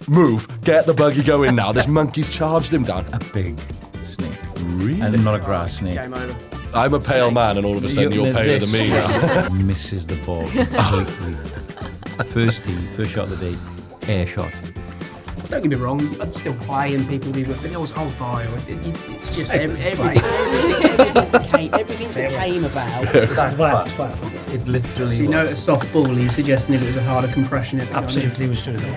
Move, get the buggy going now. This monkey's charged him down. A big snake. Really? And not a grass snake. Game over. I'm a pale man, and all of a sudden you're paler than me now. Misses the ball completely. First tee, first shot of the day, air shot. Don't get me wrong, I'd still play and people do, but the whole vibe, it's just everything came about. It literally. So you know, at softball, he's suggesting if it was a harder compression, it Absolutely was true though.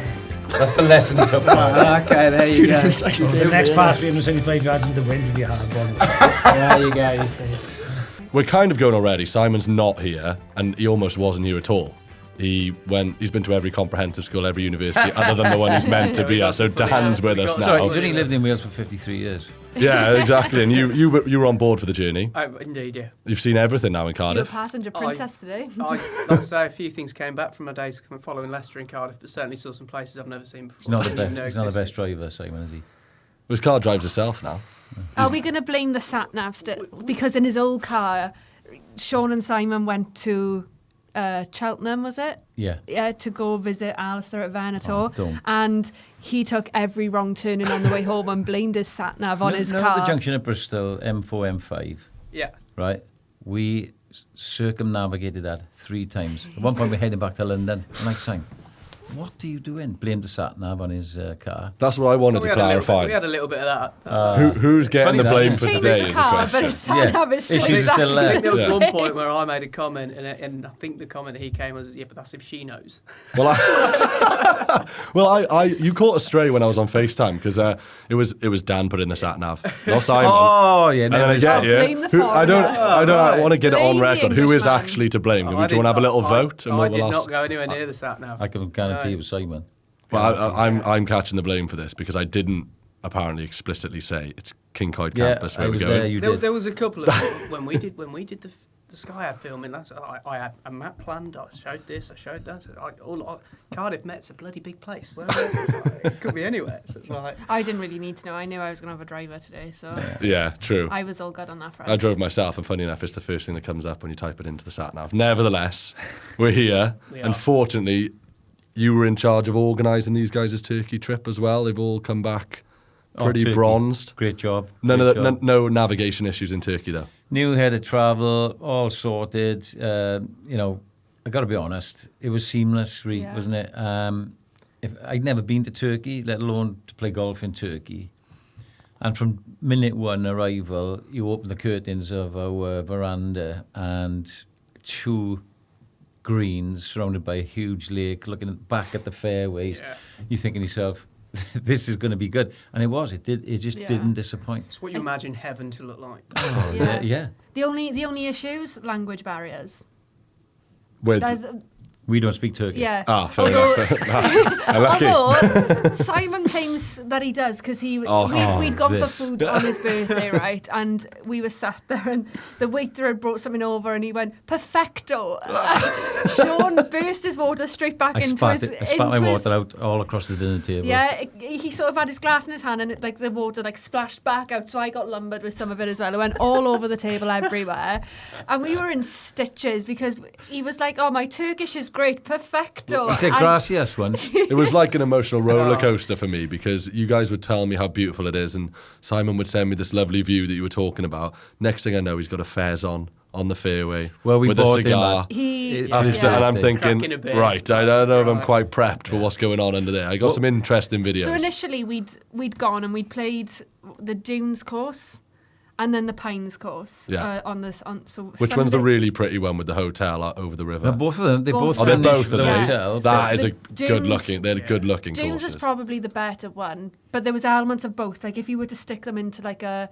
That's the lesson he took. Okay, there you go. The next part 375 yards in the wind would be a hard one. There you go. You see. We're kind of going already. Simon's not here, and he almost wasn't here at all. He's been to every comprehensive school, every university, other than the one he's meant to be at. So Dan's with us now. Sorry, he's only lived in Wales for 53 years. Yeah, exactly. And you were on board for the journey. Indeed, yeah. You've seen everything now in You're a Cardiff. passenger princess today. I'd say a few things came back from my days following Leicester in Cardiff, but certainly saw some places I've never seen before. He's not the Didn't best. even know He's not the best existed. driver, Simon, is he? His car drives itself now. Are we going to blame the sat-nav still? Because in his old car, Sean and Simon went to Cheltenham, was it? Yeah. Yeah, to go visit Alistair at Venator. don't. And he took every wrong turning on the way home and blamed his sat-nav on his car. The junction at Bristol, M4, M5, Yeah. right? We circumnavigated that 3 times. At one point, we're heading back to London. And I sang, what are you doing? Blamed the sat-nav on his car. That's what I wanted to We clarify. had a little bit of that. Who's getting the funny blame that for Changed today the is the car, but question. his sat-nav is still Issues are still exactly I think there was Yeah. one point where I made a comment, and I think the comment he came was, "Yeah, but that's if she knows." Well, you caught a stray when I was on FaceTime because it was Dan put in the sat nav, not Simon. Oh, yeah. And then I get blame the you. I foreigner. want to get it on Blame the record. Who is Englishman. actually to blame? Do I you want to have a little did- vote? I did not go anywhere near the sat nav. I can guarantee it was Simon. Well, I'm catching the blame for this because I didn't apparently explicitly say it's Kincoid campus where I we're was going. there, you did. There was a couple of when we did the Sky Ad filming. I had a map planned. I showed this. I showed that. Cardiff Met's a bloody big place. Well, it could be anywhere. So it's like I didn't really need to know. I knew I was going to have a driver today, so Yeah, true. I was all good on that front. I drove myself, and funny enough, it's the first thing that comes up when you type it into the sat nav. Nevertheless, we're here. We are. Unfortunately, you were in charge of organising these guys' Turkey trip as well. They've all come back pretty Turkey. bronzed. Great job. None Great of the, job. no navigation issues in Turkey though. New head of travel, all sorted. I got to be honest, it was seamless, Yeah. wasn't it? If I'd never been to Turkey, let alone to play golf in Turkey. And from minute one arrival, you open the curtains of our veranda and 2 greens surrounded by a huge lake, looking back at the fairways. Yeah. You're thinking to yourself, this is going to be good. And it was. It just Yeah. didn't disappoint. it's what you imagine heaven to look like. Oh, Yeah. yeah. The only issues, language barriers. With There's, We don't speak Turkish. yeah. fair enough. Lucky. Although Simon claims that he does because we'd gone for this. food on his birthday, right? And we were sat there, and the waiter had brought something over, and he went perfecto. Sean burst his water straight back I into spat his. my water out all across the dinner table. Yeah, he sort of had his glass in his hand, and the water splashed back out. So I got lumbered with some of it as well. It went all over the table everywhere, and we were in stitches because he was like, "Oh, my Turkish is great, perfecto." He said And- gracias once. It was like an emotional roller coaster for me because you guys would tell me how beautiful it is, and Simon would send me this lovely view that you were talking about. Next thing I know, he's got a fez on the fairway Well, we with a bought him cigar. He, Yeah. And I'm thinking, Cracking a bit. right, I don't know if I'm Right. quite prepped for what's going on under there. I got some interesting videos. So initially we'd gone and we'd played the Dunes course, and then the Pines course. Yeah. Which one's the really pretty one with the hotel over the river? No, both of them. They both Both. Oh, they're finished both with the of them. hotel. That is The a Dunes- good looking. They're good looking Dunes courses. was probably the better one, but there was elements of both. Like if you were to stick them into a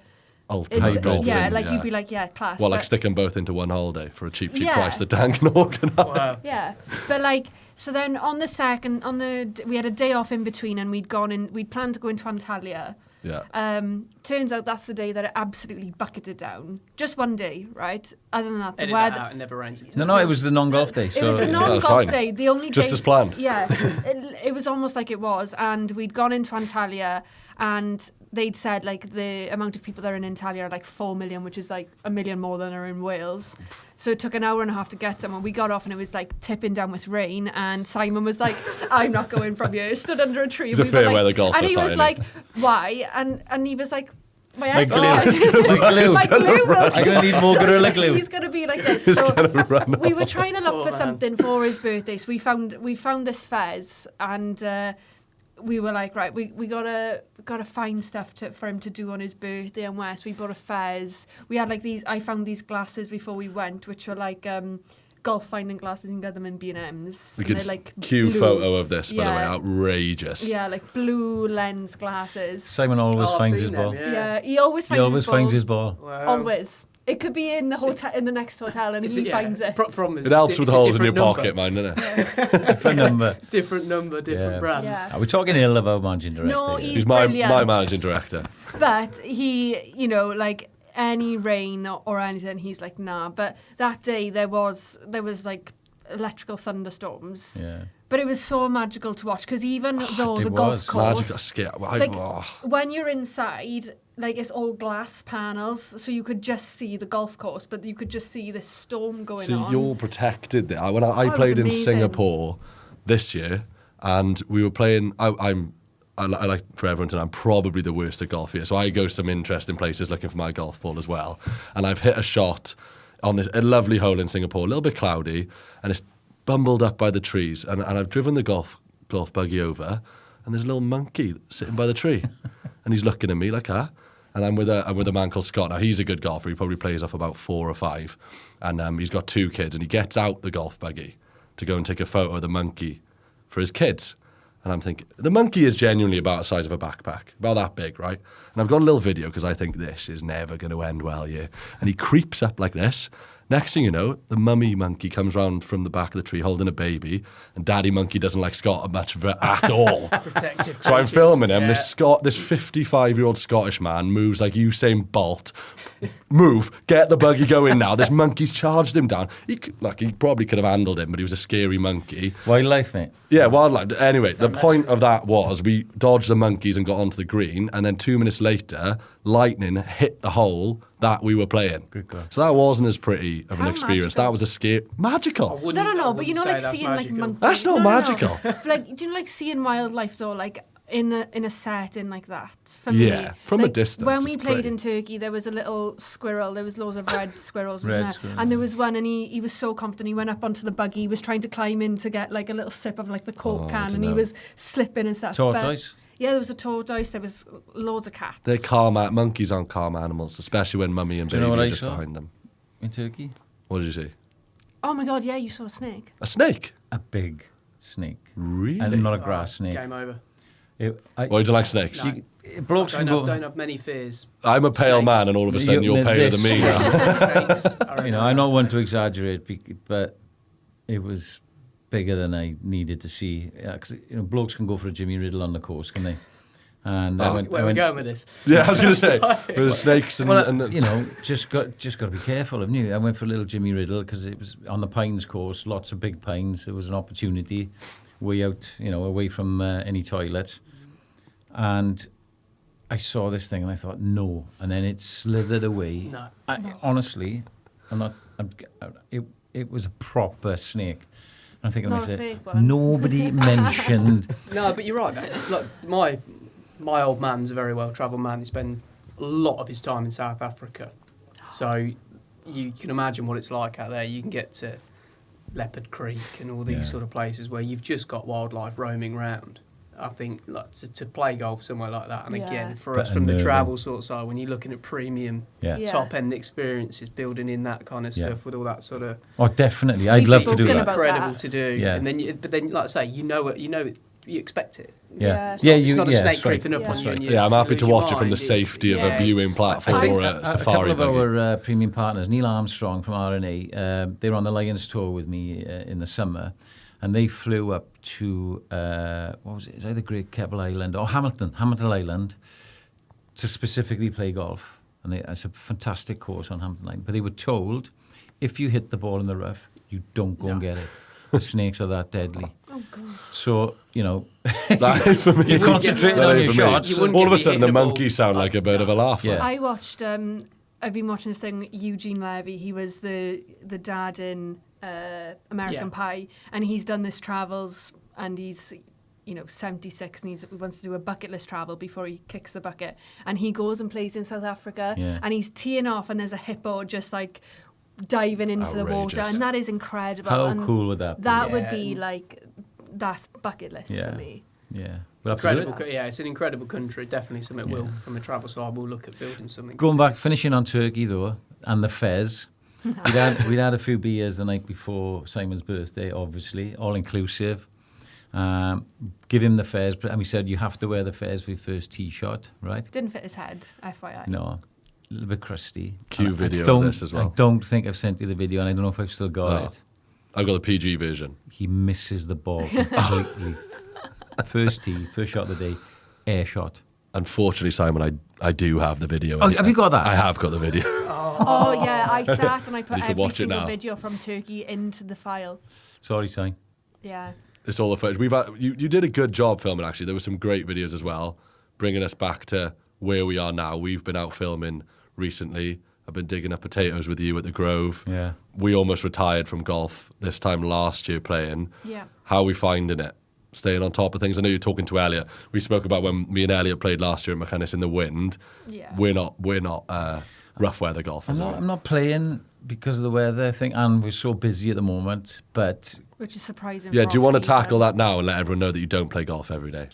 Ultimate golfing. you'd be like, yeah, class. Well, like but- stick them both into one holiday for a cheap Yeah. price that Dan can organise. Wow. Yeah, but so then on we had a day off in between, and we'd planned to go into Antalya. Yeah. Turns out that's the day that it absolutely bucketed down. Just one day, right? Other than that, the Edit weather. that out. It never rains in No, it was the non-golf day. It was the yeah. non-golf That's fine. day. The only Just day, as planned. Yeah, it was almost like it was, and we'd gone into Antalya, and they'd said the amount of people that are in Antalya are 4 million, which is 1 million more than are in Wales. So it took an hour and a half to get somewhere. We got off and it was like tipping down with rain. And Simon was like, I'm not going from here. Stood under a tree. It's a fair weather golfer, and he was Simon. like, why? And he was like, my Like glue. Like glue. I'm going to need more Gorilla Glue. He's going to be like this. So we were trying to look for something for his birthday. So we found this fez, and we were like, right, we gotta find stuff for him to do on his birthday and wear. So we bought a fez. We had like these. I found these glasses before we went, which were like golf finding glasses. You can get them in B&M's. We could like cue blue. photo of this, by the way. Yeah. Outrageous. Yeah, like blue lens glasses. Simon always I've finds seen his them, ball. Yeah, he always He finds always his ball. finds his ball. Wow. Always. It could be in the hotel, in the next hotel, and he finds it. Problem is It helps with it's a holes in your different pocket, number. mine, doesn't it? Different number. Different number, different Yeah. brand. Yeah. Are we talking ill about managing director? No, here? he's my brilliant. managing director. But he, like any rain or anything, he's like, nah. But that day there was like electrical thunderstorms. Yeah. But it was so magical to watch because even though it the was. golf course, Magical scare. like when you're inside, like it's all glass panels, so you could just see the golf course, but you could just see this storm going So on. you're protected there. When I it was played in amazing. Singapore this year, and we were playing. I like for everyone to know I'm probably the worst at golf here. So I go some interesting places looking for my golf ball as well. And I've hit a shot on a lovely hole in Singapore, a little bit cloudy, and it's bumbled up by the trees. And I've driven the golf buggy over, and there's a little monkey sitting by the tree, and he's looking at me like, ah. And I'm with a man called Scott. Now he's a good golfer. He probably plays off about 4 or 5, and he's got 2 kids. And he gets out the golf buggy to go and take a photo of the monkey for his kids. And I'm thinking, the monkey is genuinely about the size of a backpack, about that big, right? And I've got a little video because I think this is never going to end well here. And he creeps up like this. Next thing you know, the mummy monkey comes round from the back of the tree holding a baby, and daddy monkey doesn't like Scott much of it at all. Protective So I'm creatures. filming him. Yeah. This 55-year-old Scottish man moves like Usain Bolt. Move, get the buggy going now. This monkey's charged him down. He probably could have handled him, but he was a scary monkey. Wildlife, mate. Yeah, wildlife. Anyway, the point of that was we dodged the monkeys and got onto the green, and then 2 minutes later, lightning hit the hole that we were playing. Good God. So that wasn't as pretty of an How experience. magical. That was a scare. Magical. No, but you know, like that's seeing like magical. monkeys. That's not magical. Like, do you know, like seeing wildlife though, like in a setting like that? For me, Yeah, from a like, distance, When we it's played pretty. in Turkey, there was a little squirrel. There was loads of red squirrels, wasn't Red there? squirrel, And there was one, and he was so confident. He went up onto the buggy. He was trying to climb in to get like a little sip of like the Coke can, and he was slipping and stuff. Tortoise. But, yeah, there was a tortoise. There was loads of cats. They're calm. Monkeys aren't calm animals, especially when mummy and Do you baby know what are I just saw? behind them. In Turkey? What did you see? Oh my god, yeah, you saw a snake. A snake? A big snake. Really? And not a grass snake. Game over. Why do you like snakes? No. Blokes can go... Don't have many fears. I'm a pale Snakes. man, and all of a sudden You- you're paler this- than me now. Snakes are You know, I'm not one to exaggerate, but it was bigger than I needed to see. Because blokes can go for a Jimmy Riddle on the course, can they? And I went, Where are we going with this? Yeah, I was going to say, with snakes and, well, and you know, just got to be careful, haven't you? I went for a little Jimmy Riddle because it was on the Pines course, lots of big pines. There was an opportunity way out, away from any toilets. And I saw this thing and I thought, no. And then it slithered away. No. Honestly, it was a proper snake. And I'm thinking to Not a myself, fake one. nobody mentioned. No, but you're right. Look, my old man's a very well-travelled man. He spent a lot of his time in South Africa. So you can imagine what it's like out there. You can get to Leopard Creek and all these sort of places where you've just got wildlife roaming around. I think to play golf somewhere like that, and Yeah. again, for But us from the unnerving. travel sort of side, when you're looking at premium, Yeah. Yeah. top-end experiences, building in that kind of Yeah. stuff with all that sort of... Oh, definitely. I'd We've love to do spoken that. about incredible that. to do. Yeah. And then, but then, like I say, you expect it. Yeah. It's not, it's not a snake that's right. creeping up Yeah. on you. And you yeah, I'm happy lose to your watch it from the mind. It's- safety of yeah, a viewing it's- platform I think or a a safari couple of buggy. our premium partners, Neil Armstrong from RNA, they were on the Lions tour with me in the summer, and they flew up to what was it? Is either Great Keppel Island or Hamilton Island, to specifically play golf. And it's a fantastic course on Hamilton Island. But they were told, if you hit the ball in the rough, you don't go and get it. The snakes are that deadly. Oh god. So That ain't for me. you're concentrating That on ain't your for me. shots. You wouldn't All of a get sudden, hit the the ball. monkeys sound like a bit of a laugh. Yeah. I watched I've been watching this thing, Eugene Levy. He was the dad in American Pie, and he's done this travels, and he's 76, and he wants to do a bucket list travel before he kicks the bucket. And he goes and plays in South Africa, and he's teeing off, and there's a hippo just like diving into the water, and that is incredible. How and cool would that be? That would be like, that's bucket list for me. Yeah. We'll have to do Incredible, it. yeah, it's an incredible country. Definitely something will from a travel. So I will look at building something. Going back, finishing on Turkey though, and the fez. We'd had a few beers the night before Simon's birthday, obviously, all inclusive. Give him the fez, and we said you have to wear the fez for your first tee shot, right? Didn't fit his head, FYI. No, a little bit crusty. Cue video of this as well. I don't think I've sent you the video, and I don't know if I've still got it. I've got the PG version. He misses the ball completely. First tee, first shot of the day, air shot. Unfortunately, Simon, I do have the video. Oh, have you got that? I have got the video. Oh yeah, I sat and I put You can every watch it single now. video from Turkey into the file. Sorry, Simon. Yeah. It's all the footage. You did a good job filming, actually. There were some great videos as well, bringing us back to where we are now. We've been out filming recently. I've been digging up potatoes with you at the Grove. Yeah. We almost retired from golf this time last year playing. Yeah. How are we finding it? Staying on top of things. I know you're talking to Elliot. We spoke about when me and Elliot played last year at McInnes in the wind. Yeah. We're not rough weather golfers. I'm not playing because of the weather thing, and we're so busy at the moment. But Which is surprising. Yeah, for do you want to off-season. tackle that now and let everyone know that you don't play golf every day?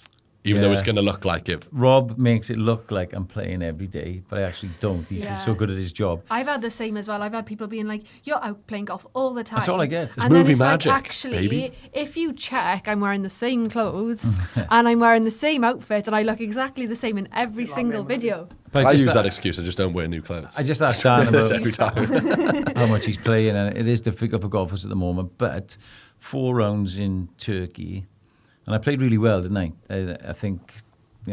Even though it's going to look like it. Rob makes it look like I'm playing every day, but I actually don't. He's so good at his job. I've had the same as well. I've had people being like, "You're out playing golf all the time." That's all I get. It's and movie then it's magic, like, actually, baby. if you check, I'm wearing the same clothes and I'm wearing the same outfit and I look exactly the same in every single video. But I use that excuse. I just don't wear new clothes. I just asked Dan about every time. how much he's playing, and it is difficult for golfers at the moment. But 4 rounds in Turkey, and I played really well, didn't I? I think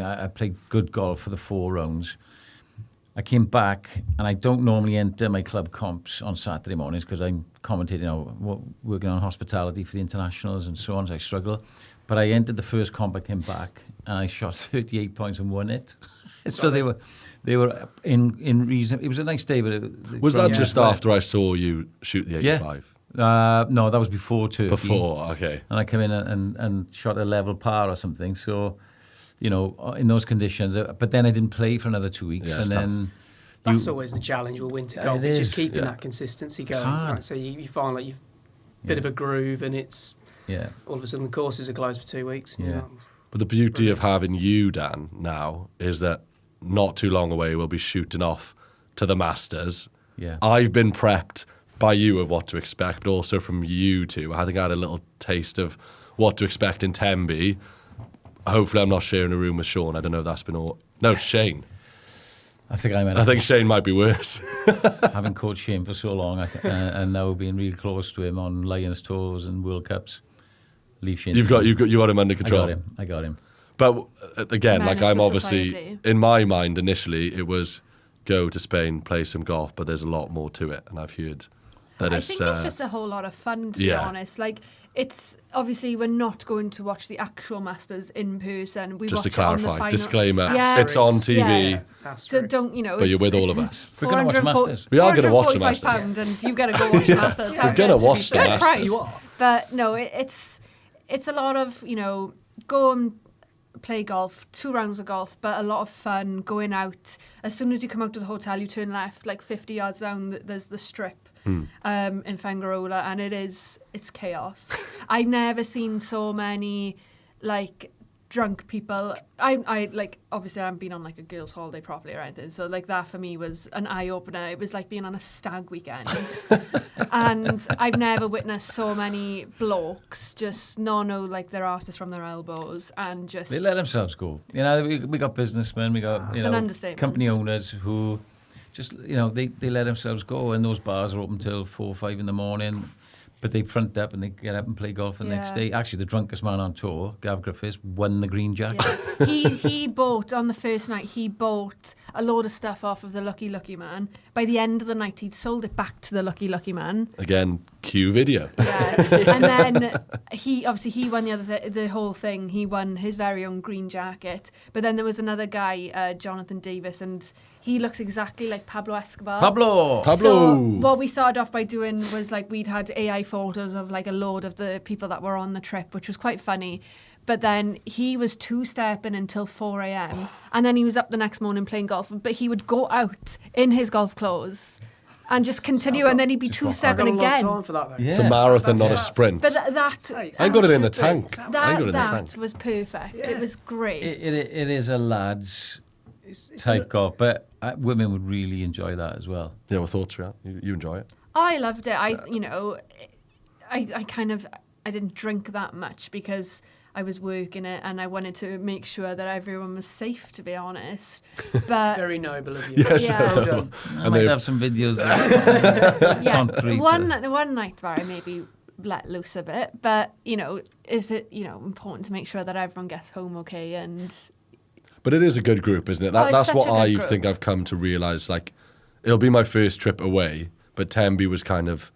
I played good golf for the 4 rounds. I came back, and I don't normally enter my club comps on Saturday mornings because I'm commentating, working on hospitality for the internationals and so on, so I struggle. But I entered the first comp, I came back, and I shot 38 points and won it. So they were in reason. It was a nice day, but Was that just after I saw you shoot the 85? No, that was before Turkey. Before, okay. And I came in and shot a level par or something. So, in those conditions. But then I didn't play for another 2 weeks. Yeah, and then That's always the challenge with winter golf. It It's is, just keeping that consistency going. hard. Right, so you find like you've bit of a groove, and it's all of a sudden the courses are closed for 2 weeks. And you're Yeah. like, But the beauty of having you, Dan, now is that not too long away we'll be shooting off to the Masters. Yeah. I've been prepped by you of what to expect, but also from you too. I think I had a little taste of what to expect in Tembe. Hopefully I'm not sharing a room with Sean. I don't know if that's been all... No, it's Shane. I think I think Shane might be worse. having coached Shane for so long, and now being really close to him on Lions tours and World Cups. Leave Shane. You got him under control. I got him. But again, Menace like I'm to obviously, society. in my mind initially, it was go to Spain, play some golf, but there's a lot more to it. And I've heard that I it's... think it's just a whole lot of fun, to be honest. Like, it's obviously we're not going to watch the actual Masters in person. We just to watch it on the clarify, final. disclaimer, Yeah. it's on TV, Yeah. So don't, but you're with all of us. We're gonna watch Masters. We are gonna watch the Masters. £445 and you got to go watch the Masters. We're gonna watch the Good Masters. price. You are. But no, it's a lot of, go and play golf, 2 rounds of golf, but a lot of fun going out. As soon as you come out to the hotel, you turn left, like 50 yards down, there's the strip in Fangarola, and it's chaos. I've never seen so many, like, drunk people. I like, obviously I haven't been on like a girls' holiday properly or anything, so like that for me was an eye-opener. It was like being on a stag weekend. And I've never witnessed so many blokes just know like their asses from their elbows and just... They let themselves go. We got businessmen, we got It's an understatement. company owners who just, they let themselves go, and those bars are open till 4 or 5 in the morning. But they front up and they get up and play golf the next day. Actually, the drunkest man on tour, Gav Griffiths, won the green jacket. Yeah. He bought, on the first night, he bought a load of stuff off of the Lucky Man, by the end of the night, he'd sold it back to the lucky man. Again, cue video. Yeah. And then he won the whole thing. He won his very own green jacket. But then there was another guy, Jonathan Davis, and he looks exactly like Pablo Escobar. Pablo. So what we started off by doing was like we'd had AI photos of like a load of the people that were on the trip, which was quite funny. But then he was two-stepping until 4 a.m. and then he was up the next morning playing golf. But he would go out in his golf clothes and just continue, and then he'd be two-stepping I've got a again. long time for that, though. Yeah. It's a marathon, not a sprint. But that I got it in the tank. I got it in the that tank. was perfect. Yeah. It was great. It is a lads It's type golf, but women would really enjoy that as well. Yeah, what thoughts, Rhiannon? You enjoy it? I loved it. I didn't drink that much because I was working it and I wanted to make sure that everyone was safe, to be honest. But very noble of you. Yes, Yeah. Well done. I might have some videos that yeah, concrete. one night where I maybe let loose a bit, but is it important to make sure that everyone gets home okay? And But it is a good group, isn't it? Oh, it's That's such what a good I group. think I've come to realise. Like, it'll be my first trip away, but Tenby was kind of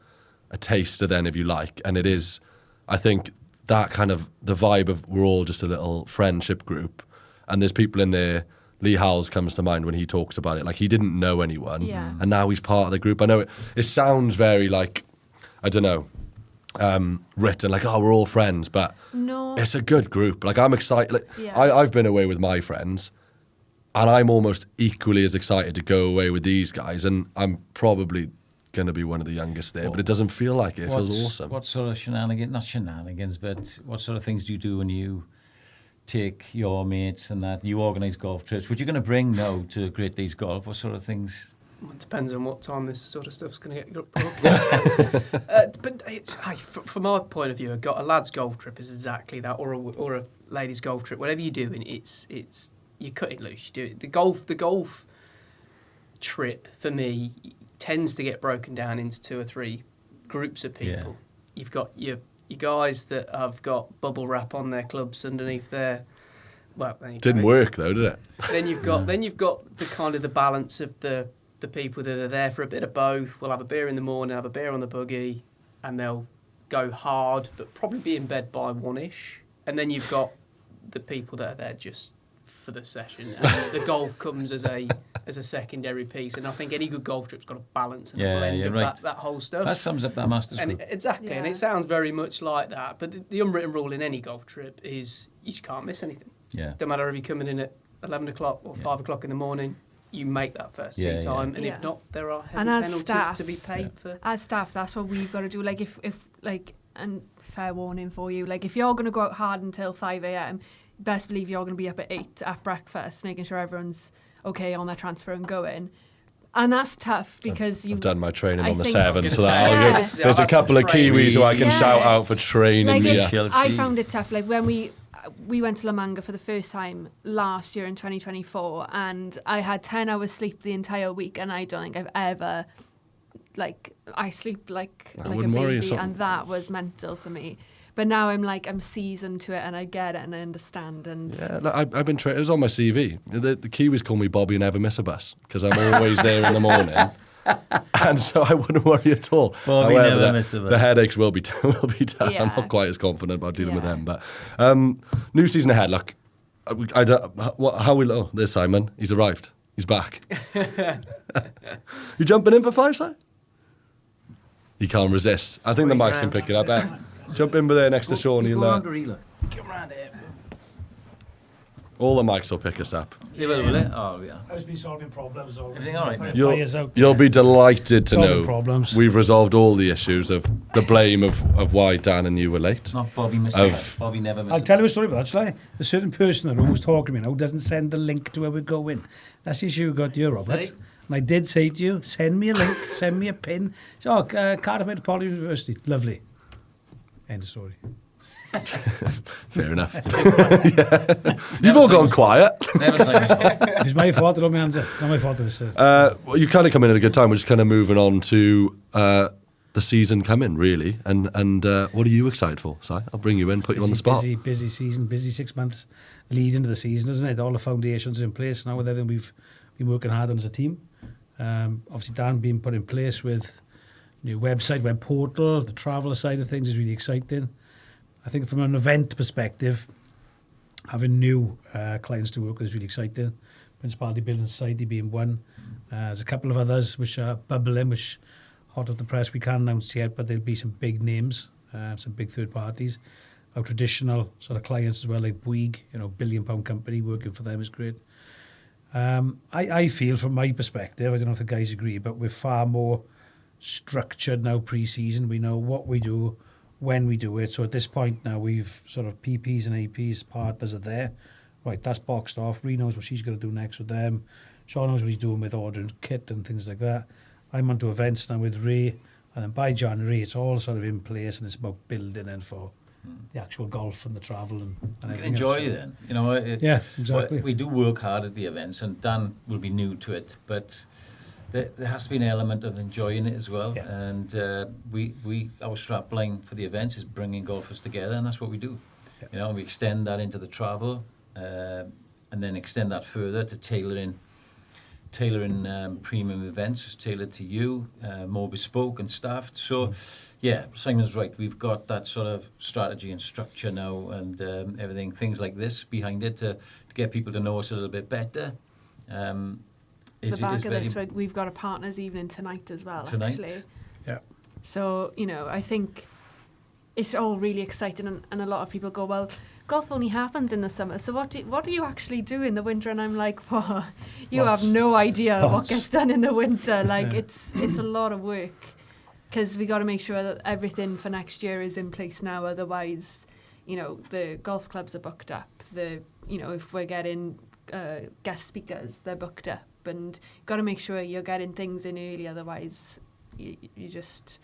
a taster then, if you like. And it is, I think, that kind of the vibe of we're all just a little friendship group. And there's people in there. Lee Howells comes to mind when he talks about it. Like, he didn't know anyone. Yeah. And now he's part of the group. I know it sounds very like, I don't know, written like, oh, we're all friends, but no, it's a good group. Like, I'm excited. Like, Yeah. I've been away with my friends, and I'm almost equally as excited to go away with these guys. And I'm probably going to be one of the youngest there, but it doesn't feel like it. It feels awesome. What sort of not shenanigans, but what sort of things do you do when you take your mates and that you organise golf trips? What you're going to bring now to Great Days Golf? What sort of things? Well, it depends on what time this sort of stuff's going to get broadcast. But it's, from my point of view, a lad's golf trip is exactly that, or a ladies' golf trip. Whatever you're doing, it's you cut it loose. You do it. The golf trip for me tends to get broken down into 2 or 3 groups of people. Yeah. You've got your guys that have got bubble wrap on their clubs underneath their. Well, then you Didn't go. work though, did it? Then you've got the kind of the balance of the people that are there for a bit of both. Will have a beer in the morning, have a beer on the buggy, and they'll go hard, but probably be in bed by 1-ish. And then you've got the people that are there just for the session, and the golf comes as a secondary piece. And I think any good golf trip's got a balance and a blend of right. that whole stuff. That sums up that Masters And group. exactly, and Yeah. it sounds very much like that. But the unwritten rule in any golf trip is you just can't miss anything. Yeah. Don't matter if you're coming in at 11 o'clock or 5 o'clock in the morning, you make that first tee time. And Yeah. if not, there are heavy And as penalties staff- to be paid for. as staff, that's what we've got to do. Like if and fair warning for you, like if you're going to go out hard until 5 a.m, best believe you're going to be up at 8 at breakfast, making sure everyone's okay on their transfer and going. And that's tough because I've done my training I on the think- 7, so that Yeah. I'll give, there's a couple of Kiwis who I can Yeah. shout out for training like me. I found it tough. Like when we went to La Manga for the first time last year in 2024, and I had 10 hours sleep the entire week, and I don't think I've ever I sleep like a wouldn't worry, baby, it's and that was mental for me. But now I'm seasoned to it, and I get it, and I understand. And Yeah, look, I've been training. It was on my CV. The Kiwis call me Bobby Never Miss a Bus because I'm always there in the morning, and so I wouldn't worry at all. Bobby However, never miss a bus. the headaches will be done. I'm Yeah. not quite as confident about dealing with Yeah. them. But new season ahead. Look, I don't. How we? Oh, there's Simon. He's arrived. He's back. You jumping in for 5, Si? He can't resist. I think the Squeeze mics can round. pick it up. Jump in with there next to Sean. He'll, Come round here. all the mics will pick us up. They will it? Oh, yeah. I've been solving problems. Everything all right, mate? Fires out You'll there. be delighted to Solving know problems. we've resolved all the issues of the blame of why Dan and you were late. Not Bobby miss Of- Bobby never miss I'll tell you a story about that, shall I? A certain person in the room was talking to me now doesn't send the link to where we're going. That's the issue you got here, Robert. See? And I did say to you, send me a link, send me a pin. So, Cardiff Metropolitan University. Lovely. End of story. Fair enough. You've all gone quiet. Never Simon's fault. If it's my fault, I don't answer. Not my fault. It's, Well, you kind of come in at a good time. We're just kind of moving on to the season coming, really. And what are you excited for, Si? I'll bring you in, put you on the spot. Busy season, busy 6 months lead into the season, isn't it? All the foundations are in place now with everything we've been working hard on as a team. Obviously, Dan being put in place with new website, web portal, the traveller side of things is really exciting. I think from an event perspective, having new clients to work with is really exciting. Municipality Building Society being one. There's a couple of others which are bubbling, which hot off the press we can't announce yet, but there'll be some big names, some big third parties. Our traditional sort of clients as well, like Bouygues, £1 billion company, working for them is great. I feel from my perspective, I don't know if the guys agree, but we're far more structured now pre-season. We know what we do, when we do it. So at this point now, we've sort of PPs and APs, partners are there. Right, that's boxed off. Rhi knows what she's going to do next with them. Sean knows what he's doing with ordering kit and things like that. I'm onto events now with Rhi. And then by January, it's all sort of in place and it's about building then for the actual golf and the travel and everything Enjoy else. it then. You know, Yeah, exactly. We do work hard at the events, and Dan will be new to it, but there has to be an element of enjoying it as well. Yeah. And our strapline for the events is bringing golfers together, and that's what we do. Yeah. You know, we extend that into the travel, and then extend that further to tailoring premium events tailored to you, more bespoke and staffed. So, yeah, Simon's right. We've got that sort of strategy and structure now, and everything, things like this behind it to get people to know us a little bit better. The back of this, we've got a partners evening tonight as well. Tonight? Actually. Yeah. So I think it's all really exciting, and a lot of people go, well, golf only happens in the summer, so what do you actually do in the winter? And I'm like, well, you Lots. have no idea what Lots. gets done in the winter. Like Yeah. it's a lot of work, because we got to make sure that everything for next year is in place now. Otherwise, the golf clubs are booked up. If we're getting guest speakers, they're booked up, and got to make sure you're getting things in early. Otherwise, you just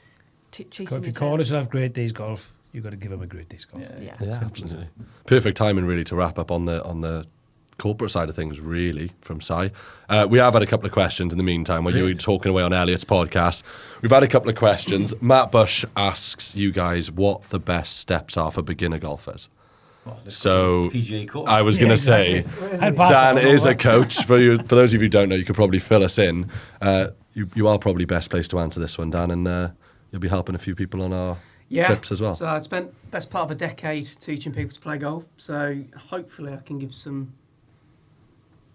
chasing. If you call us to have great days golf, you've got to give them a great day's golf. Yeah. Yeah, absolutely. Perfect timing, really, to wrap up on the corporate side of things, really, from Si. We have had a couple of questions in the meantime while you were talking away on Elliot's podcast. We've had a couple of questions. Matt Bush asks you guys what the best steps are for beginner golfers. Well, So PGA course. I was going to say, I'd pass Dan that is over. a coach. For those of you who don't know, you could probably fill us in. You are probably best placed to answer this one, Dan, and you'll be helping a few people on our trips as well. So I spent best part of a decade teaching people to play golf. So hopefully I can give some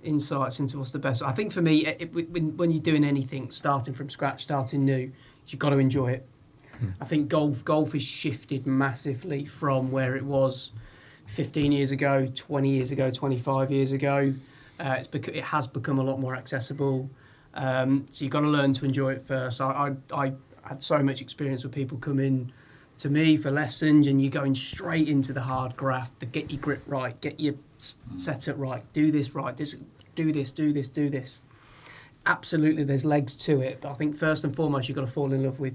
insights into what's the best. I think for me, when you're doing anything, starting from scratch, starting new, you've got to enjoy it. I think golf has shifted massively from where it was 15 years ago, 20 years ago, 25 years ago. It has become a lot more accessible. So you've got to learn to enjoy it first. I had so much experience with people coming to me for lessons, and you're going straight into the hard graft to get your grip right, get your setup right, do this right, do this. Absolutely, there's legs to it, but I think first and foremost you've got to fall in love with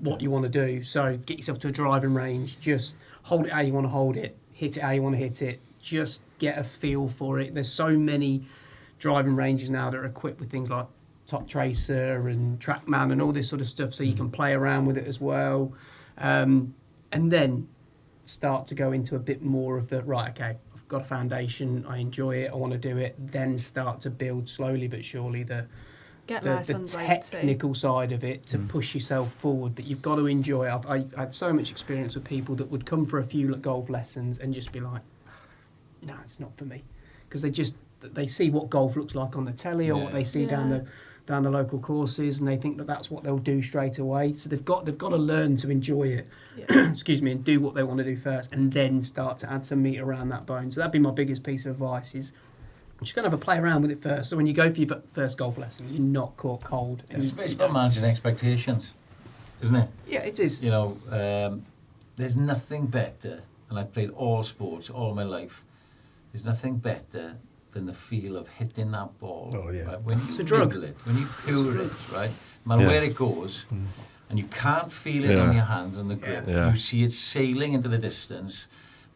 what you want to do. So get yourself to a driving range, just hold it how you want to hold it, hit it how you want to hit it, just get a feel for it. There's so many driving ranges now that are equipped with things like Top Tracer and TrackMan and all this sort of stuff, so you can play around with it as well. And then start to go into a bit more of the, right, okay, I've got a foundation, I enjoy it, I want to do it, then start to build slowly but surely the lessons, I'd say. technical side of it to push yourself forward. But you've got to enjoy it. I had so much experience with people that would come for a few golf lessons and just be like, no, it's not for me. Because they see what golf looks like on the telly or what they see down the local courses, and they think that that's what they'll do straight away. So they've got to learn to enjoy it, excuse me, and do what they want to do first, and then start to add some meat around that bone. So that'd be my biggest piece of advice: is just going to have a play around with it first. So when you go for your first golf lesson, you're not caught cold. It's about managing expectations, isn't it? Yeah, it is. You know, there's nothing better, and I've played all sports all my life. There's nothing better than the feel of hitting that ball. Oh, yeah. Right? When you It's a drug. noodle it, when you pure it, right? No matter where it goes, and you can't feel it on your hands on the grip. Yeah. You see it sailing into the distance.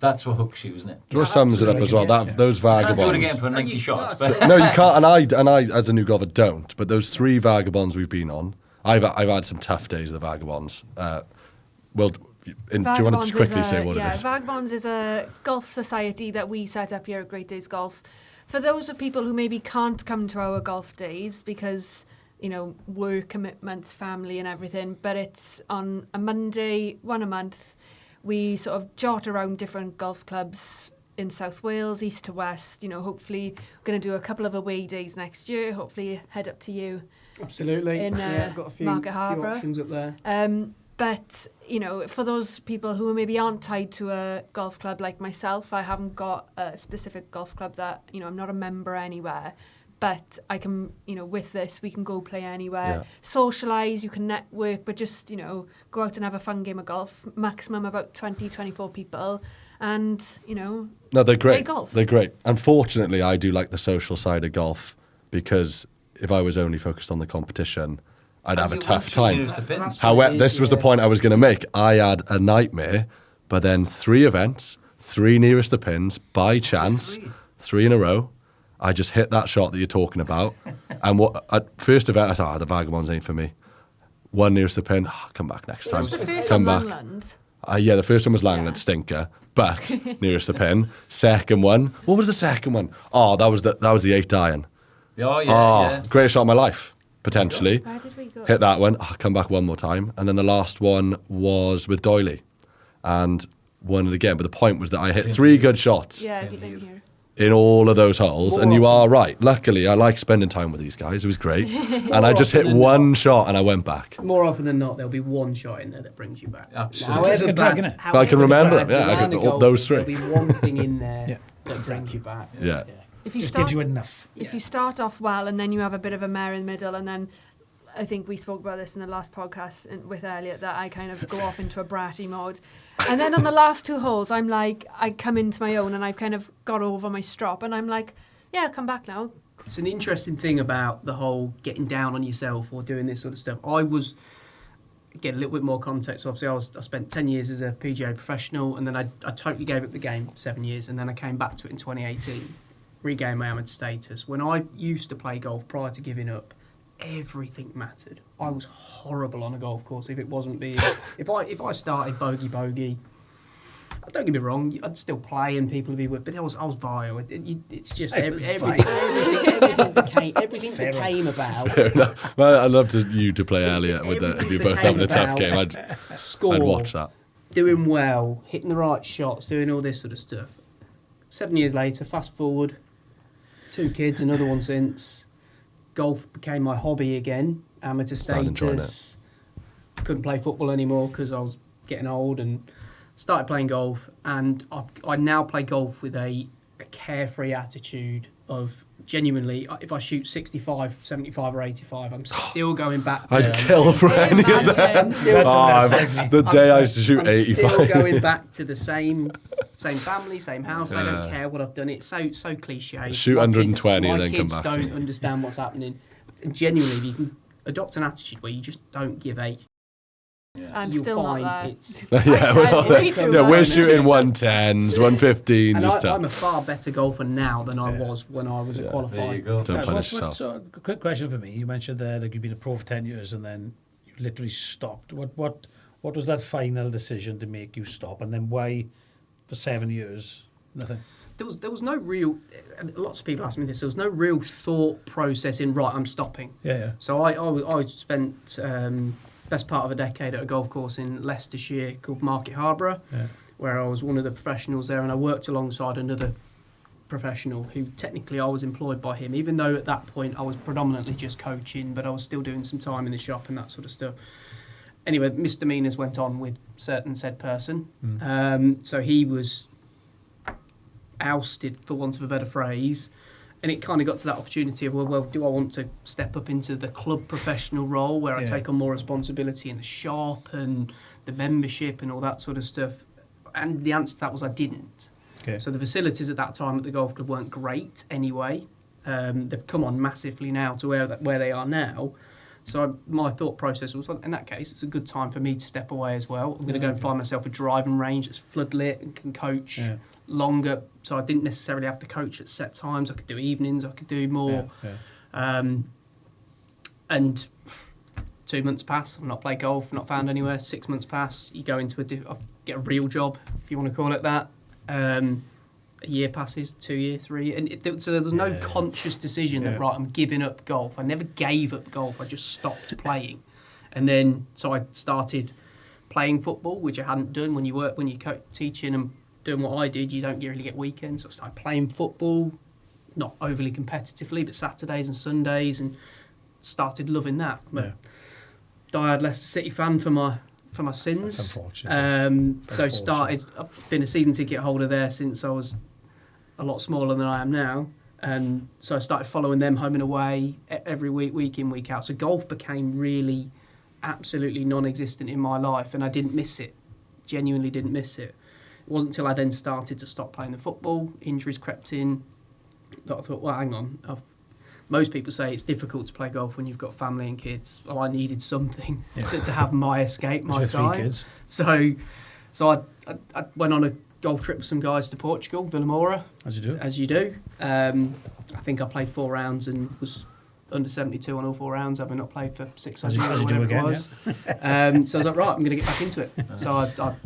That's what hooks you, isn't it? What sums it up as well? Those You can't do it vagabonds. again for 90 shots. no, But No, you can't. And I, as a new golfer, don't. But those 3 vagabonds we've been on, I've had some tough days of the vagabonds. Do you want to quickly say what it is? Vagabonds is a golf society that we set up here at Great Days Golf. For those of people who maybe can't come to our golf days because you know, work commitments, family and everything. But it's on a Monday, one a month. We sort of jot around different golf clubs in South Wales, east to west. You know, hopefully we're going to do a couple of away days next year. Hopefully head up to you. Absolutely. In got a few, Market few Harbour. options up there. But, you know, for those people who maybe aren't tied to a golf club like myself, I haven't got a specific golf club that, you know, I'm not a member anywhere. But I can, you know, with this, we can go play anywhere, socialise, you can network, but just, you know, go out and have a fun game of golf, maximum about 20, 24 people, and, you know, No, they're great. play golf. They're great. Unfortunately, I do like the social side of golf because if I was only focused on the competition, I'd have a tough time. However, this was the point I was going to make. I had a nightmare, but then 3 events, 3 nearest the pins, by chance, 3 in a row. I just hit that shot that you're talking about. And at first event, I thought, the Vagabonds ain't for me. 1 nearest the pin, come back next time. Was the first Come one back. Langland? Yeah, the first one was Langland, Yeah. stinker, but nearest the pin. Second one, what was the second one? Oh, that was the 8th iron. Oh, yeah, Oh, yeah. greatest shot of my life, potentially. Where did we go? Hit that one, come back one more time. And then the last one was with Doyley and won it again. But the point was that I hit 3 good shots Yeah, get in here. in all of those holes. And More you often. are right. Luckily, I like spending time with these guys. It was great. And I just hit often than 1 shot and I went back. More often than not, there'll be 1 shot in there that brings you back. Absolutely. It's a good drag, innit? So I can remember them, bad yeah, I you can- are in all those golf, 3. There'll be 1 thing in there Yeah, that brings you back. Yeah. If you Just start, gives you enough. if you start off well and then you have a bit of a mare in the middle, and then I think we spoke about this in the last podcast with Elliot, that I kind of go off into a bratty mode. And then on the last 2 holes, I'm like, I come into my own and I've kind of got over my strop and I'm like, yeah, I'll come back now. It's an interesting thing about the whole getting down on yourself or doing this sort of stuff. I was, get a little bit more context, obviously I spent 10 years as a PGA professional, and then I totally gave up the game 7 years, and then I came back to it in 2018, regained my amateur status. When I used to play golf prior to giving up, everything mattered. I was horrible on a golf course if it wasn't being... if I started bogey, don't get me wrong, I'd still play and people would be with, but I was vile. It's just everything became about Well, I'd love you to play Elliot with if you're both having a tough game. I'd score, watch that. doing well, hitting the right shots, doing all this sort of stuff. 7 years later, fast forward, 2 kids, another one since. Golf became my hobby again, amateur Started enjoying status. Couldn't play football anymore because I was getting old, and started playing golf. And I now play golf with a carefree attitude of genuinely, if I shoot 65, 75 or 85, I'm still going back to... I'd kill for any of Imagine. them. Still- The day I used to shoot I'm 85. still going back to the same family, same house. They don't care what I've done. It's so cliche. Shoot My 120 kids, and then come back. My kids don't understand what's happening. And genuinely, if you can adopt an attitude where you just don't give a... I'm you'll still not find there. it's... Yeah, I'm way too yeah, we're much. shooting 110s, 115s And and I'm stuff. a far better golfer now than I was when I was a There you qualified. go. Don't punish yourself. So, a quick question for me. You mentioned there that you've been a pro for 10 years and then you literally stopped. What was that final decision to make you stop? And then why, for 7 years, nothing? There was no real... Lots of people ask me this. There was no real thought process in, right, I'm stopping. Yeah. So I spent best part of a decade at a golf course in Leicestershire called Market Harbour, where I was one of the professionals there, and I worked alongside another professional who technically I was employed by him, even though at that point I was predominantly just coaching, but I was still doing some time in the shop and that sort of stuff. Anyway, misdemeanours went on with said person. So he was ousted, for want of a better phrase. And it kind of got to that opportunity of, well, do I want to step up into the club professional role where I take on more responsibility in the shop and the membership and all that sort of stuff? And the answer to that was I didn't. Okay. So the facilities at that time at the golf club weren't great anyway. They've come on massively now to where they are now. So my thought process was, in that case, it's a good time for me to step away as well. I'm going to go and find myself a driving range that's floodlit and can coach longer. So I didn't necessarily have to coach at set times. I could do evenings. I could do more. And 2 months pass. I've not played golf. Not found anywhere. 6 months pass. You go into get a real job, if you want to call it that. a year passes, 2 year, 3 year, and so there was no conscious decision that right, I'm giving up golf. I never gave up golf. I just stopped playing, and then so I started playing football, which I hadn't done. When you're teaching and doing what I did, you don't really get weekends. So I started playing football, not overly competitively, but Saturdays and Sundays, and started loving that. Yeah. Diehard Leicester City fan for my sins. That's unfortunate. So I've been a season ticket holder there since I was a lot smaller than I am now. And so I started following them home and away every week in, week out. So golf became really absolutely non-existent in my life, and I didn't miss it. Genuinely didn't miss it. It wasn't until I then started to stop playing the football, injuries crept in, that I thought, well, hang on. Most people say it's difficult to play golf when you've got family and kids. Well, I needed something to have my escape, my time. 3 kids. So I went on a golf trip with some guys to Portugal, Villamora. As you do. I think I played 4 rounds and was under 72 on all 4 rounds, having not played for 6 years or whatever it was. So I was like, right, I'm going to get back into it. So I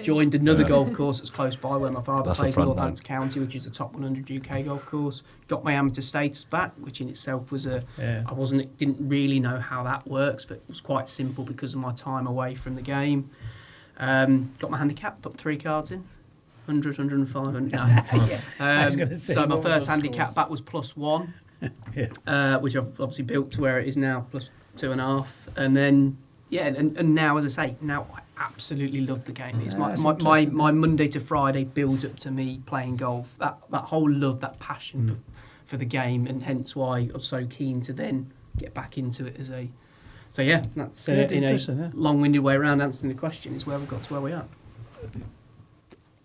joined another golf course that's close by where my father plays, Northampton County, which is a top 100 UK golf course. Got my amateur status back, which in itself was didn't really know how that works, but it was quite simple because of my time away from the game. Got my handicap, put 3 cards in. 100, 105, 100. So my first handicap back was +1, which I've obviously built to where it is now, +2.5. And then, and now, as I say, now I absolutely love the game. It's my Monday to Friday builds up to me playing golf. That whole love, that passion for the game, and hence why I'm so keen to then get back into it as a... So yeah, that's in a long-winded way around answering the question is where we've got to where we are.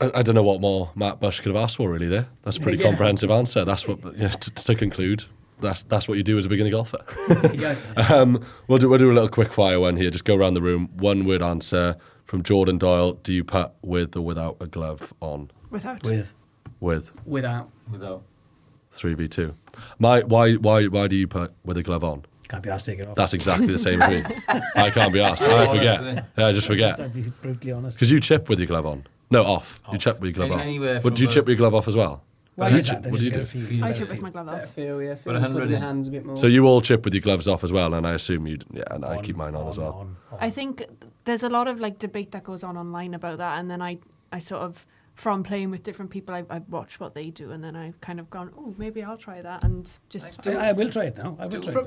I don't know what more Matt Bush could have asked for, really, there. That's a pretty comprehensive answer. That's what, to conclude, that's what you do as a beginner golfer. We'll do a little quick fire one here. Just go around the room. 1-word answer from Jordan Doyle. Do you putt with or without a glove on? Without. Without. 3v2. Why do you putt with a glove on? Can't be asked to take it off. That's exactly the same as me. I can't be asked. I forget. I just forget. I'd be brutally honest. Because you chip with your glove on. No, off. You chip with your glove off. But do you chip with your glove off as well? Why is that? What do you do? I chip with my glove off. Feel putting your hands a bit more. So you all chip with your gloves off as well, and I assume you... Yeah, and I keep mine on as well. I think there's a lot of debate that goes on online about that, and then I sort of... From playing with different people, I watch what they do, and then I've kind of gone, oh, maybe I'll try that, and just... I will try it now.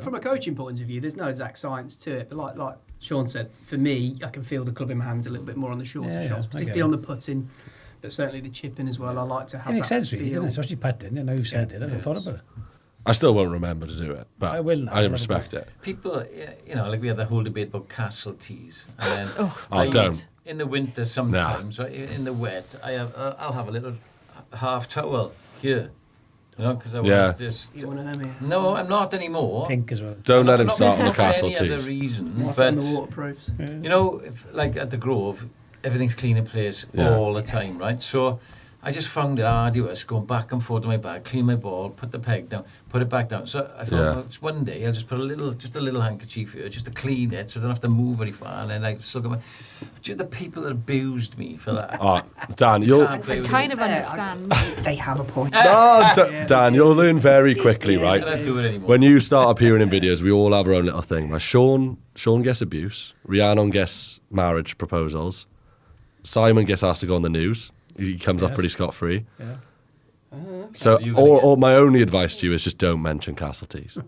From a coaching point of view, there's no exact science to it, but like Sean said, for me, I can feel the club in my hands a little bit more on the shorter shots, particularly on the putting, but certainly the chipping as well. I like to have that. It makes sense, really, doesn't it? Especially putting. I know you've said it. I never thought about it. I still won't remember to do it, but I will now. I respect it. People, we had the whole debate about castle teas, and then don't. In the winter sometimes, right, in the wet, I'll have a little half towel here, because I want to just... You're one of them here. No, I'm not anymore. Pink as well. Don't let him start on the castle for any teas. other reason, but the waterproofs. Like at the Grove, everything's clean in place all the time, right? So I just found it arduous going back and forth to my bag, clean my ball, put the peg down, put it back down. So I thought, well, it's one day I'll just put a little handkerchief here just to clean it, so I don't have to move very far, and then I still go. The people that abused me for that. Oh, Dan, you'll... I kind of understand. They have a point. No, Dan, you'll learn very quickly, right? I don't do it anymore. When you start appearing in videos, we all have our own little thing. Right? Sean gets abuse. Rhiannon gets marriage proposals. Simon gets asked to go on the news. He comes off pretty scot-free. Yeah. So, or my only advice to you is just don't mention castle teas,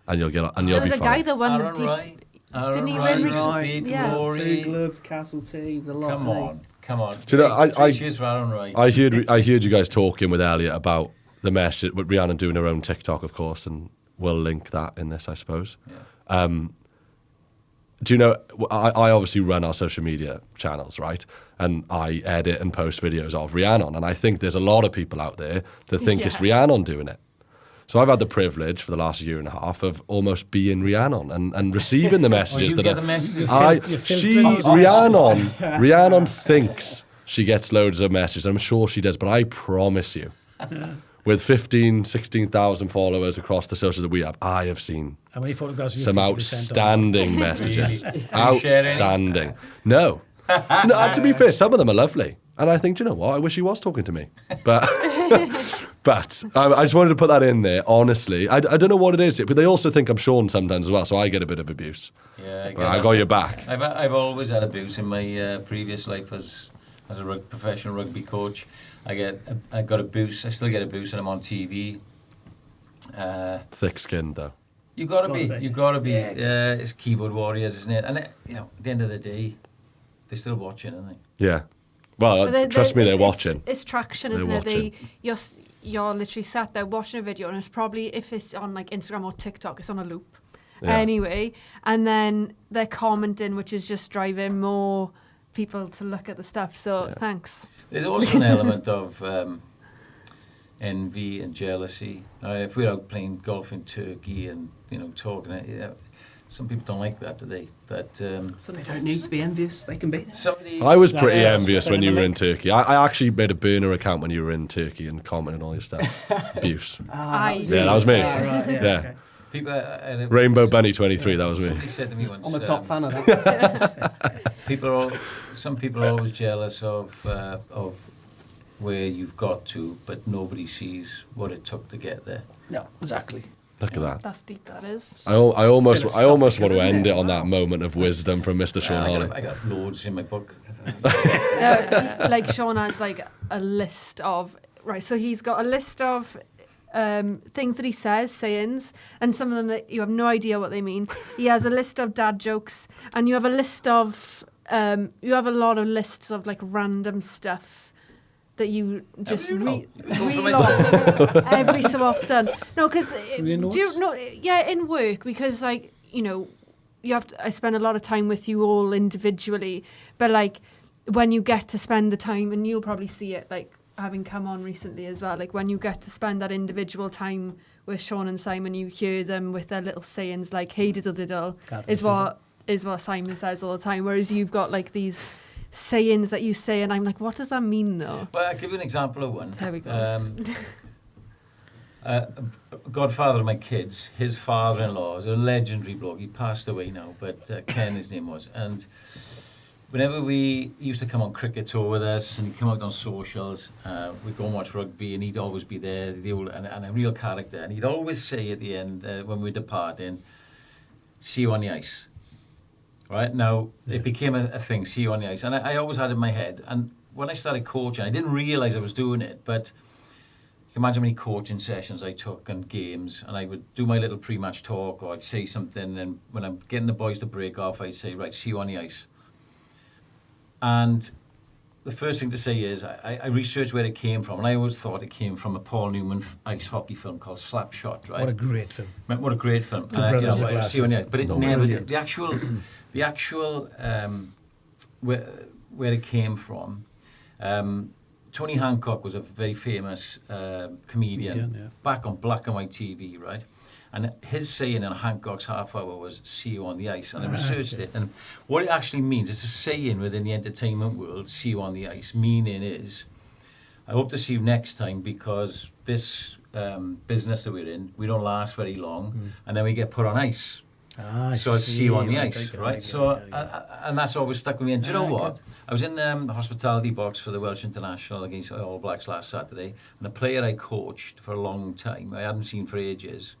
and you'll be fine. There was a guy that won the... Didn't he win? Two gloves, castle teas, a lot. Come on. Do you know, Cheers for Aaron Wright. I heard you guys talking with Elliot about the message, with Rhiannon doing her own TikTok, of course, and we'll link that in this, I suppose. Yeah. Do you know, I obviously run our social media channels, right? And I edit and post videos of Rhiannon. And I think there's a lot of people out there that think it's Rhiannon doing it. So I've had the privilege for the last year and a half of almost being Rhiannon and receiving the messages Rhiannon thinks she gets loads of messages. I'm sure she does, but I promise you, with 15, 16,000 followers across the socials that we have, I have seen some outstanding messages. Outstanding. No. So, to be fair, some of them are lovely. And I think, do you know what? I wish he was talking to me. But But I just wanted to put that in there, honestly. I don't know what it is, but they also think I'm Sean sometimes as well, so I get a bit of abuse. Yeah, But I got your back. I've always had abuse in my previous life as a professional rugby coach. I got abuse. I still get abuse when I'm on TV. Thick-skinned, though. You gotta be. You gotta be. Yeah, exactly. It's keyboard warriors, isn't it? And you know, at the end of the day, they're still watching, aren't they? Yeah. Well, But trust me, they're it's- watching. It's traction, They're isn't it? watching. You're literally sat there watching a video, and it's probably, if it's on like Instagram or TikTok, it's on a loop. Yeah. Anyway, and then they're commenting, which is just driving more people to look at the stuff. So thanks. There's also an element of envy and jealousy. If we're out playing golf in Turkey and talking, some people don't like that, do they? But So they don't need to be envious. They can be there. somebody. I was That pretty is envious when you were in definitely. Turkey. I actually made a burner account when you were in Turkey and commented all your stuff. Abuse. Yeah, that was me. Right, Yeah. okay. People, Rainbow Bunny 23, that was me. Somebody said to me once. I'm a top fan of that. Some people are always jealous of where you've got to, but nobody sees what it took to get there. No, exactly. Look at that. That's deep, that is. I almost want to Philosophical, end isn't it it? on that moment of wisdom from Mr. Sean Holly. I got loads in my book. Like Sean has like a list of, right, so he's got a list of things that he says, sayings, and some of them that you have no idea what they mean. He has a list of dad jokes, and you have a list of, you have a lot of lists of like random stuff that you just Go for reel my off every so often. No, because Your notes? in work, because like, you have to, I spend a lot of time with you all individually, but like when you get to spend the time, and you'll probably see it like having come on recently as well, like when you get to spend that individual time with Sean and Simon, you hear them with their little sayings like "hey diddle diddle" is what Simon says all the time, whereas you've got like these sayings that you say, and I'm like, what does that mean though? But I'll give you an example of one. There we go. Godfather of my kids, his father-in-law is a legendary bloke. He passed away now, but Ken, his name was. And whenever we used to come on cricket tour with us, and he'd come out on socials, we'd go and watch rugby, and he'd always be there, and a real character. And he'd always say at the end, when we're departing, "See you on the ice." Right? Now, it became a thing, "see you on the ice." And I always had it in my head. And when I started coaching, I didn't realise I was doing it, but you can imagine how many coaching sessions I took and games, and I would do my little pre-match talk, or I'd say something, and when I'm getting the boys to break off, I'd say, "Right, see you on the ice." And the first thing to say is, I researched where it came from, and I always thought it came from a Paul Newman ice hockey film called Slapshot, right? What a great film. What a great film. The Brothers of Glass. See you on the ice. But it No, never brilliant. did. The actual where it came from, Tony Hancock was a very famous comedian Yeah. back on black and white TV, right? And his saying in Hancock's half hour was "see you on the ice." And I researched it, and what it actually means, it's a saying within the entertainment world, "see you on the ice," meaning is, I hope to see you next time, because this business that we're in, we don't last very long, and then we get put on ice. So I'll see you on the ice, right? So, and that's always stuck with me. And do you know what? I was in the hospitality box for the Welsh International against All Blacks last Saturday, and a player I coached for a long time, I hadn't seen for ages,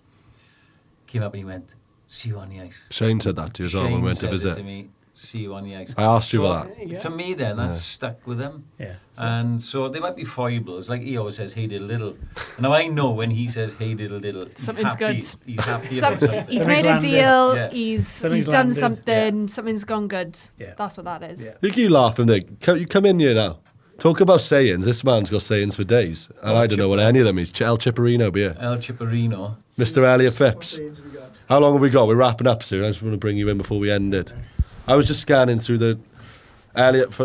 came up and he went, "See you on the ice." Shane said that to you as well when we went to Shane said it visit. to me, "See you on the ice." I asked you So, about that. To me then, that's stuck with him. Yeah. And so there might be foibles, like he always says, "hey diddle diddle." Now I know when he says "hey diddle diddle," Something's happy, good. He's happy about something. He's Something's made a landed. deal. Yeah. He's Something's done landed. something. Something's gone good. Yeah. That's what that is. Yeah. Look at you laughing there. You come in here now. Talk about sayings. This man's got sayings for days. And I don't know what any of them is. El Chipperino beer. El Chipperino. Mr. Elliot Phipps. How long have we got? We're wrapping up soon. I just want to bring you in before we end it. I was just scanning through the Elliot.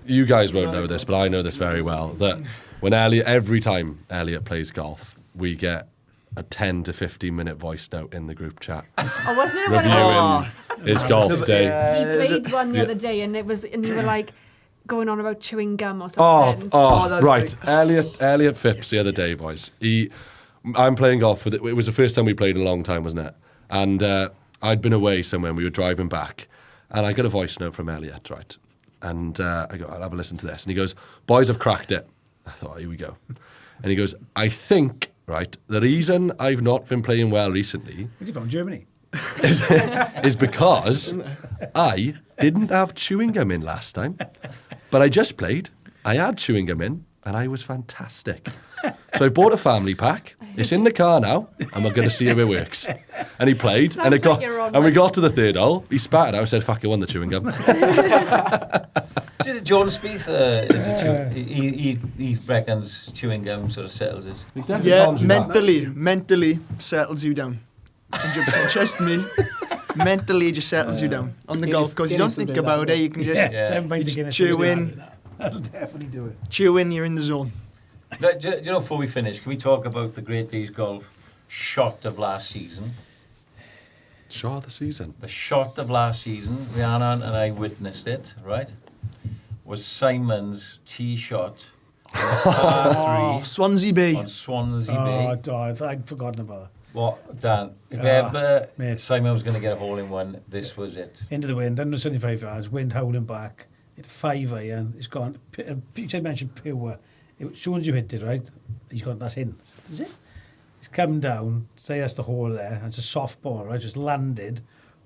You guys won't know this, but I know this very well. That when every time Elliot plays golf, we get a 10 to 15 minute voice note in the group chat Oh, wasn't it one of reviewing his golf day. He played one the Yeah. other day, and you were like going on about chewing gum or Oh, something. that's right. Elliot Phipps the other day, boys. I'm playing golf with it. It was the first time we played in a long time, wasn't it? And I'd been away somewhere, and we were driving back, and I got a voice note from Elliot, right? And I go, "I'll have a listen to this." And he goes, "Boys have cracked it." I thought, here we go. And he goes, I think, right, the reason I've not been playing well recently Where's he from? Germany? is because I didn't have chewing gum in last time, but I just played. I had chewing gum in, and I was fantastic. So I bought a family pack. It's in the car now, and we're going to see if it works. And he played, Sounds and it like got, you're on and we one. got to the third hole. He spat it out. I said, "Fuck, I won the chewing gum." John Spieth, he reckons chewing gum sort of settles it. Yeah, mentally settles you down. 100%. Trust me. Mentally just settles you down on the golf course. You don't think about it. You can just Yeah. 7 pints of just Guinness. chew in. That'll definitely do it. Chew in, you're in the zone. Do you know, before we finish, can we talk about the Great Days Golf shot of last season? Shot of the season. The shot of last season, Rhiannon and I witnessed it, right? Was Simon's tee shot par 3 Swansea Bay. on Swansea Oh, Bay. I'd forgotten about that. What, Dan? If ever mate. Simon was going to get a hole in one, this was it. Into the wind, 175 yards, wind howling back. It's 5 iron. It's gone. You mentioned pure. As soon as you hit it, right? He's gone. That's in. Is it? He's come down. Say that's the hole there. And it's a soft ball, right? Just landed,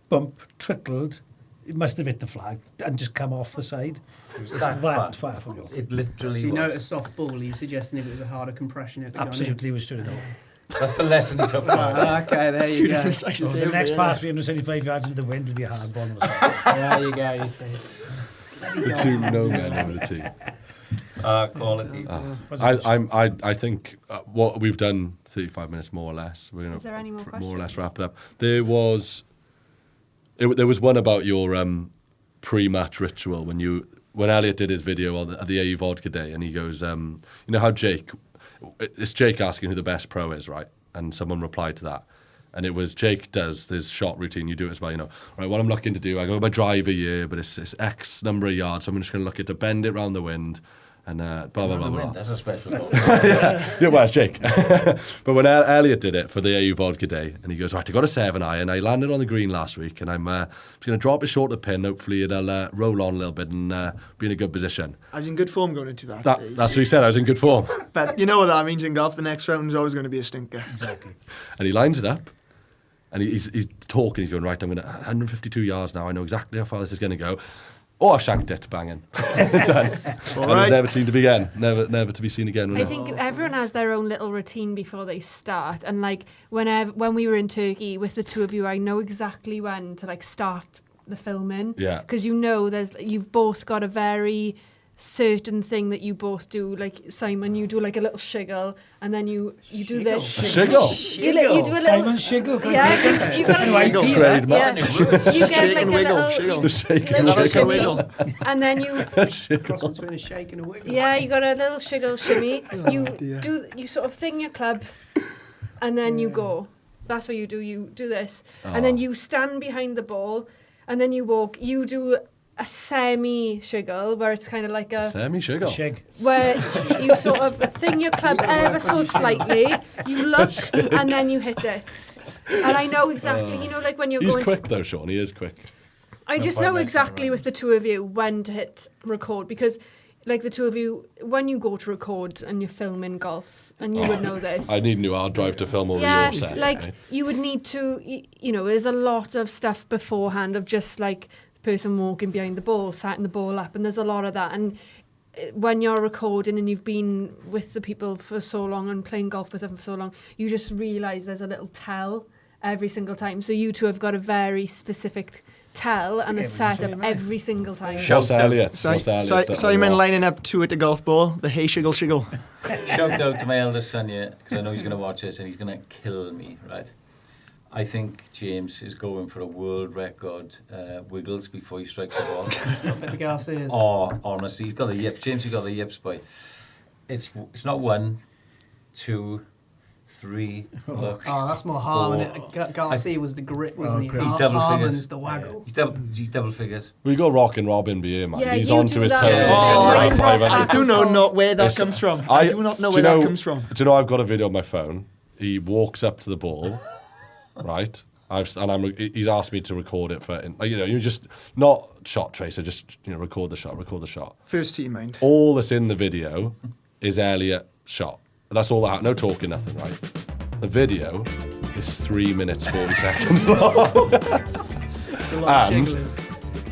bump, trickled. It must have hit the flag and just come off the side. It was It's that that far. far from you. It literally So you know was. it's a soft ball, are you suggesting if it was a harder compression it'd have gone in? Absolutely was straight over. That's the lesson he took from it. Okay, there Two you go. different sides So of the table, next yeah. part, 375 yards into the wind, will be a hard ball. There you go, you see. The two no men over the tee. Quality. I think what we've done 35 minutes more or less. We're going Is there any more more or less questions? wrap it up. There was one about your pre-match ritual when Elliot did his video at the AU Vodka Day, and he goes, you know how it's Jake asking who the best pro is, right? And someone replied to that. And it was Jake does this shot routine. You do it as well, right, what I'm looking to do, I go by driver here, but it's X number of yards. So I'm just going to look at to bend it round the wind and blah, blah, blah, blah. That's a special goal. Yeah, well, it's Jake. But when Elliot did it for the AU Vodka Day, and he goes, right, I got a 7 iron. I landed on the green last week, and I'm just going to drop it short of the pin. Hopefully it'll roll on a little bit and be in a good position. I was in good form going into that. That's what he said. I was in good form. But you know what that means in golf. The next round is always going to be a stinker. Exactly. And he lines it up, and he's talking. He's going, right, I'm going to 152 yards now. I know exactly how far this is going to go. Oh, I've shanked it, banging. Done. All And right. it's never seen to be again. Never to be seen again. I think everyone has their own little routine before they start, and like when we were in Turkey with the two of you, I know exactly when to like start the filming. Yeah. Because you've both got a very certain thing that you both do. Like Simon, you do like a little shiggle, and then you do this. A shiggle. You do a little. Simon Shiggle. Yeah, you got Anyway, a Trademark. yeah. You get Shake like and a wiggle, little, shiggle. The shake little Shake and shimmy, wiggle. and then you Cross between a shake and a wiggle. yeah, you got a little shiggle shimmy. dear. You sort of thing your club, and then you go. That's what you do. You do this, and then you stand behind the ball, and then you walk. You do a semi-shiggle where it's kind of like a Semi-shiggle. Shig. where you sort of thing your club ever so slightly. You look, and then you hit it. And I know exactly. Like when you're He's going. quick, though, Sean. He is quick. I just quite know nice exactly around. with the two of you when to hit record because, like the two of you, when you go to record and you're filming golf, and you would know this. I need a new hard drive to film over Yeah, your set. like eh? you would need to, there's a lot of stuff beforehand of just like the person walking behind the ball, setting the ball up, and there's a lot of that. And when you're recording and you've been with the people for so long and playing golf with them for so long, you just realise there's a little tell every single time. So you two have got a very specific tell and a setup every single time. What's Elliot? Simon Simon lining up two at the golf ball. The hey shiggle shiggle. Shout out to my eldest son here, because I know he's going to watch this and he's going to kill me, right? I think James is going for a world record wiggles before he strikes the ball. The Garcias. Oh, honestly, he's got the yips. James, he's got the yips, boy. It's not 1, 2, 3. Look. Oh, that's more harm. Four. Garcia was the grit, wasn't he? grit. He's double Harmon's figures. the waggle. He's double figures. We got Rockin' Robin be here, man. Yeah, He's you onto do his that. toes. Yeah. Oh, He's I- got 500. I do know where that It's- comes from. I do not know do where you that comes from. Do you know I've got a video on my phone? He walks up to the ball, right? He's asked me to record it for, you just not shot tracer, just record the shot. First team mind. All that's in the video is Elliot shot. That's all that. No talking, nothing, right? The video is 3 minutes 40 seconds long. It's a lot of And jiggling.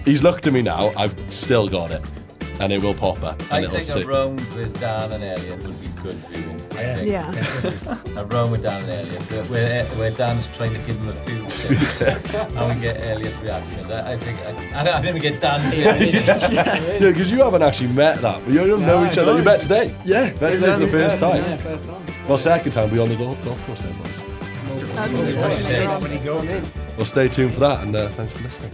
he's looked at me now. I've still got it, and it will pop up. I And it'll think a round with Dan and Elliot would be good viewing. I think. Yeah. A round with Dan and Elliot, where Dan's trying to give him a few tips, and we get Elliot's reactions. I think we get Dan's reaction. Yeah, because you haven't actually met that. But you don't know each other. You met today. Yeah, Met today for the first time. Yeah, first time. Well, second time we on the golf course then, boys. When you go. Well, stay tuned for that, and thanks for listening.